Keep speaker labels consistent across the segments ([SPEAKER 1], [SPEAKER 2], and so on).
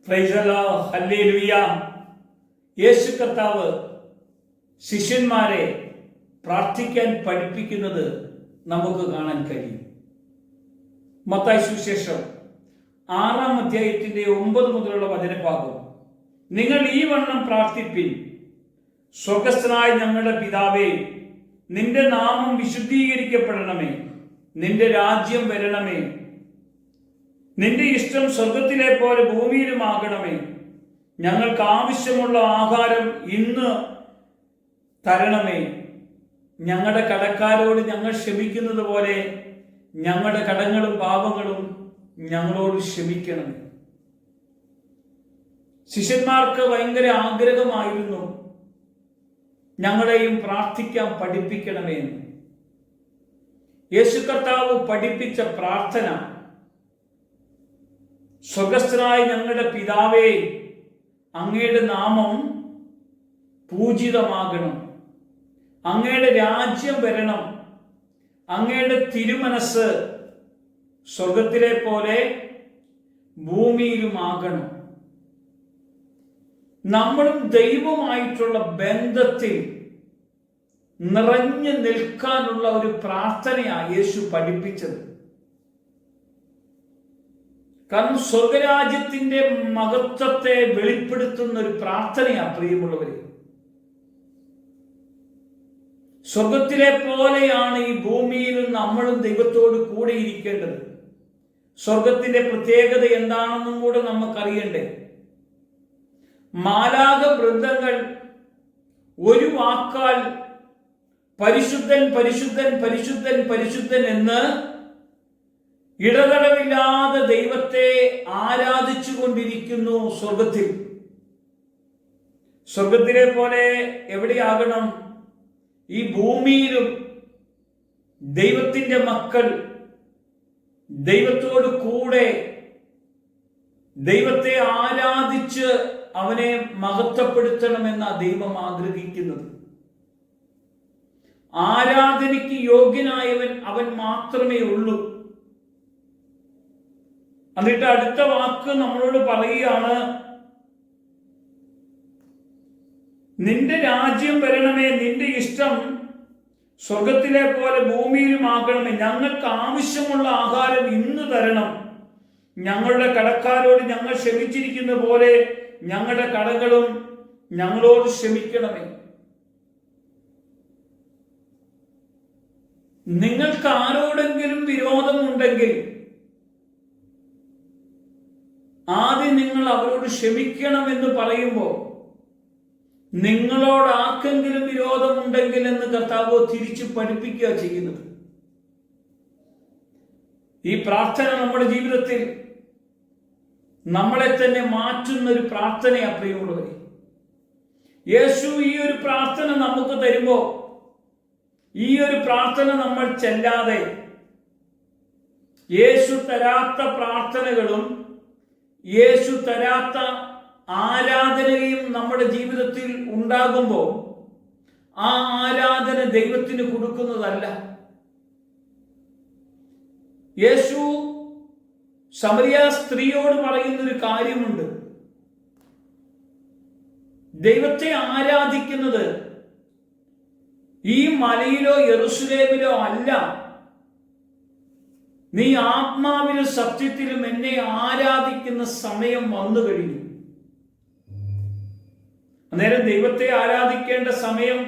[SPEAKER 1] Price the lord, hallelujah. യേശു കർത്താവ് ശിഷ്യന്മാരെ പ്രാർത്ഥിക്കാൻ പഠിപ്പിക്കുന്നത് നമുക്ക് കാണാൻ കഴിയും. മത്തായി സുവിശേഷം 6-ാം അധ്യായത്തിന്റെ 9 മുതലുള്ള വചനഭാഗം, നിങ്ങൾ ഈ വണ്ണം പ്രാർത്ഥിപ്പിൻ: സ്വർഗസ്ഥനായ ഞങ്ങളുടെ പിതാവേ, നിന്റെ നാമം വിശുദ്ധീകരിക്കപ്പെടണമേ, നിന്റെ രാജ്യം വരണമേ, നിന്റെ ഇഷ്ടം സ്വർഗത്തിലെ പോലെ ഭൂമിയിലുമാകണമേ, ഞങ്ങൾക്ക് ആവശ്യമുള്ള ആഹാരം ഇന്ന് തരണമേ, ഞങ്ങളുടെ കടക്കാരോട് ഞങ്ങൾ ക്ഷമിക്കുന്നത് പോലെ ഞങ്ങളുടെ കടങ്ങളും പാപങ്ങളും ഞങ്ങളോട് ക്ഷമിക്കണമേ. ശിഷ്യന്മാർക്ക് ഭയങ്കര ആഗ്രഹമായിരുന്നു ഞങ്ങളെയും പ്രാർത്ഥിക്കാൻ പഠിപ്പിക്കണമേ എന്ന്. യേശു കർത്താവ് പഠിപ്പിച്ച പ്രാർത്ഥന, സ്വർഗസ്ഥനായ ഞങ്ങളുടെ പിതാവേ, അങ്ങയുടെ നാമം പൂജിതമാകണം, അങ്ങയുടെ രാജ്യം വരണം, അങ്ങയുടെ തിരുമനസ് സ്വർഗത്തിലെ പോലെ ഭൂമിയിലുമാകണം. നമ്മളും ദൈവമായിട്ടുള്ള ബന്ധത്തിൽ നിറഞ്ഞു നിൽക്കാനുള്ള ഒരു പ്രാർത്ഥനയാണ് യേശു പഠിപ്പിച്ചത്. കാരണം സ്വർഗരാജ്യത്തിന്റെ മഹത്വത്തെ വെളിപ്പെടുത്തുന്ന ഒരു പ്രാർത്ഥനയാണ് പ്രിയമുള്ളവരെ. സ്വർഗത്തിലെ പോലെയാണ് ഈ ഭൂമിയിലും നമ്മളും ദൈവത്തോട് കൂടെ ഇരിക്കേണ്ടത്. സ്വർഗത്തിന്റെ പ്രത്യേകത എന്താണെന്നും കൂടെ നമുക്കറിയണ്ടേ. മാലാഖ വൃന്ദങ്ങൾ ഒരു വാക്കാൽ പരിശുദ്ധൻ പരിശുദ്ധൻ പരിശുദ്ധൻ പരിശുദ്ധൻ എന്ന് ഇടതടവില്ലാതെ ദൈവത്തെ ആരാധിച്ചു കൊണ്ടിരിക്കുന്നു സ്വർഗത്തിൽ. സ്വർഗത്തിലെ പോലെ എവിടെയാകണം? ഈ ഭൂമിയിലും ദൈവത്തിന്റെ മക്കൾ ദൈവത്തോട് കൂടെ ദൈവത്തെ ആരാധിച്ച് അവനെ മഹത്വപ്പെടുത്തണമെന്ന ദൈവം ആഗ്രഹിക്കുന്നത്. ആരാധനയ്ക്ക് യോഗ്യനായവൻ അവൻ മാത്രമേ ഉള്ളൂ. എന്നിട്ട് അടുത്ത വാക്ക് നമ്മളോട് പറയുകയാണ്, നിന്റെ രാജ്യം വരണമേ, നിന്റെ ഇഷ്ടം സ്വർഗത്തിലെ പോലെ ഭൂമിയിലും ആകണമേ, ഞങ്ങൾക്ക് ആവശ്യമുള്ള ആഹാരം ഇന്ന് തരണം, ഞങ്ങളുടെ കടക്കാരോട് ഞങ്ങൾ ക്ഷമിച്ചിരിക്കുന്ന പോലെ ഞങ്ങളുടെ കടകളും ഞങ്ങളോട് ക്ഷമിക്കണമേ. നിങ്ങൾക്ക് ആരോടെങ്കിലും വിരോധമുണ്ടെങ്കിൽ ആദ്യം നിങ്ങൾ അവരോട് ക്ഷമിക്കണമെന്ന് പറയുമ്പോൾ, നിങ്ങളോട് ആർക്കെങ്കിലും വിരോധമുണ്ടെങ്കിൽ എന്ന് കർത്താവ് തിരിച്ചു പഠിപ്പിക്കുക ചെയ്യുന്നത്. ഈ പ്രാർത്ഥന നമ്മുടെ ജീവിതത്തിൽ നമ്മളെ തന്നെ മാറ്റുന്ന ഒരു പ്രാർത്ഥനയാണ് പ്രിയമുള്ളവരെ. യേശു ഈ ഒരു പ്രാർത്ഥന നമുക്ക് തരുമ്പോ, ഈ ഒരു പ്രാർത്ഥന നമ്മൾ ചെല്ലാതെ യേശു തരാത്ത പ്രാർത്ഥനകളും യേശു തരാത്ത ആരാധനയും നമ്മുടെ ജീവിതത്തിൽ ഉണ്ടാകുമ്പോൾ ആ ആരാധന ദൈവത്തിന് കൊടുക്കുന്നതല്ല. യേശു സമരിയ സ്ത്രീയോട് പറയുന്നൊരു കാര്യമുണ്ട്. ദൈവത്തെ ആരാധിക്കുന്നത് ഈ മലയിലോ യെരൂശലേമിലോ അല്ല, നീ ആത്മാവിലും സത്യത്തിലും എന്നെ ആരാധിക്കുന്ന സമയം വന്നു കഴിഞ്ഞു. അന്നേരം ദൈവത്തെ ആരാധിക്കേണ്ട സമയം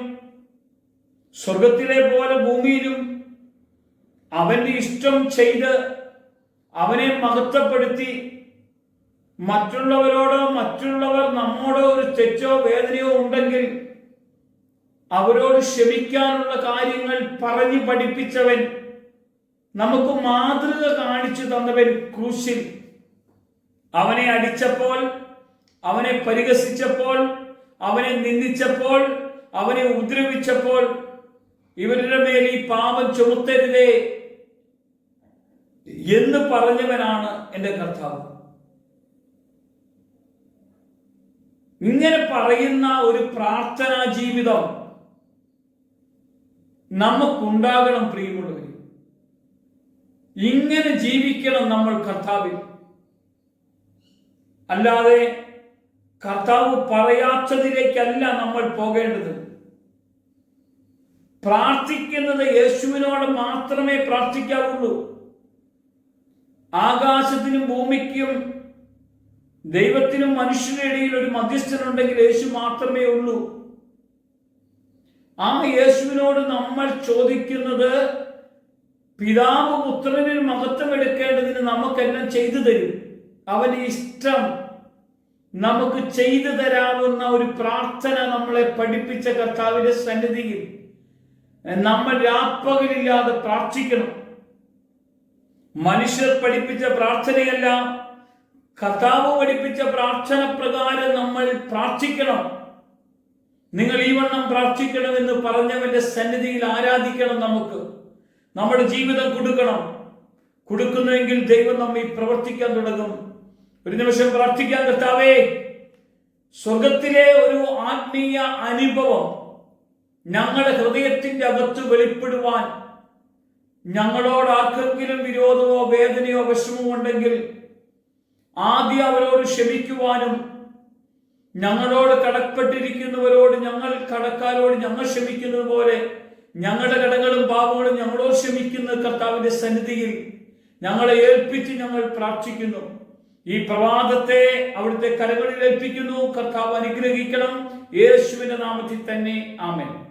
[SPEAKER 1] സ്വർഗത്തിലെ പോലെ ഭൂമിയിലും അവന്റെ ഇഷ്ടം ചെയ്ത് അവനെ മഹത്വപ്പെടുത്തി മറ്റുള്ളവർ നമ്മോടോ ഒരു തെറ്റോ വേദനയോ ഉണ്ടെങ്കിൽ അവരോട് ക്ഷമിക്കാനുള്ള കാര്യങ്ങൾ പറഞ്ഞു പഠിപ്പിച്ചവൻ, നമുക്ക് മാതൃക കാണിച്ചു തന്നവൻ, ക്രൂശിൽ അവനെ അടിച്ചപ്പോൾ, അവനെ പരിഹസിച്ചപ്പോൾ, അവനെ നിന്ദിച്ചപ്പോൾ, അവനെ ഉപദ്രവിച്ചപ്പോൾ, ഇവരുടെ മേൽ ഈ പാപം ചുമത്തരുതേ എന്ന് പറഞ്ഞവനാണ് എൻ്റെ കർത്താവ്. ഇങ്ങനെ പറയുന്ന ഒരു പ്രാർത്ഥനാ ജീവിതം നമുക്കുണ്ടാകണം പ്രിയമുള്ളവർ. ഇങ്ങനെ ജീവിക്കണം നമ്മൾ കർത്താവിൽ. അല്ലാതെ കർത്താവ് പറയാത്തതിലേക്കല്ല നമ്മൾ പോകേണ്ടത്. പ്രാർത്ഥിക്കുന്നത് യേശുവിനോട് മാത്രമേ പ്രാർത്ഥിക്കാവുള്ളൂ. ആകാശത്തിനും ഭൂമിക്കും ദൈവത്തിനും മനുഷ്യരുടെ ഇടയിൽ ഒരു മധ്യസ്ഥനുണ്ടെങ്കിൽ യേശു മാത്രമേ ഉള്ളൂ. ആ യേശുവിനോട് നമ്മൾ ചോദിക്കുന്നത് പിതാവ് പുത്രനിൽ മഹത്വം എടുക്കേണ്ടതിന് നമുക്കെല്ലാം ചെയ്തു തരും. അവന് ഇഷ്ടം നമുക്ക് ചെയ്തു തരാവുന്ന ഒരു പ്രാർത്ഥന നമ്മളെ പഠിപ്പിച്ച കർത്താവിന്റെ സന്നിധിയിൽ നമ്മൾ രാപ്പകലില്ലാതെ പ്രാർത്ഥിക്കണം. മനുഷ്യർ പഠിപ്പിച്ച പ്രാർത്ഥനയല്ല, കർത്താവ് പഠിപ്പിച്ച പ്രാർത്ഥന പ്രകാരം നമ്മൾ പ്രാർത്ഥിക്കണം. നിങ്ങൾ ഈ വണ്ണം പ്രാർത്ഥിക്കണമെന്ന് പറഞ്ഞവന്റെ സന്നിധിയിൽ ആരാധിക്കണം. നമുക്ക് നമ്മുടെ ജീവിതം കൊടുക്കുന്നുവെങ്കിൽ ദൈവം നമ്മെ പ്രവർത്തിക്കാൻ തുടങ്ങും. ഒരു നിമിഷം പ്രാർത്ഥിക്കാൻ. കർത്താവേ, സ്വർഗത്തിലെ ഒരു ആത്മീയ അനുഭവം ഞങ്ങളുടെ ഹൃദയത്തിന്റെ അകത്ത് വെളിപ്പെടുവാൻ, ഞങ്ങളോട് ആർക്കെങ്കിലും വിരോധമോ വേദനയോ വിഷമോ ഉണ്ടെങ്കിൽ ആദ്യം അവരോട് ക്ഷമിക്കുവാനും, ഞങ്ങളോട് കടപ്പെട്ടിരിക്കുന്നവരോട് ഞങ്ങൾ കടക്കാരോട് ഞങ്ങൾ ക്ഷമിക്കുന്നത് പോലെ ഞങ്ങളുടെ കടങ്ങളും പാപങ്ങളും ഞങ്ങളോട് ക്ഷമിക്കുന്ന കർത്താവിന്റെ സന്നിധിയിൽ ഞങ്ങളെ ഏൽപ്പിച്ച് ഞങ്ങൾ പ്രാർത്ഥിക്കുന്നു. ഈ പ്രഭാതത്തെ അവിടുത്തെ കരങ്ങളിൽ ഏൽപ്പിക്കുന്നു. കർത്താവ് അനുഗ്രഹിക്കണം. യേശുവിന്റെ നാമത്തിൽ തന്നെ ആമേൻ.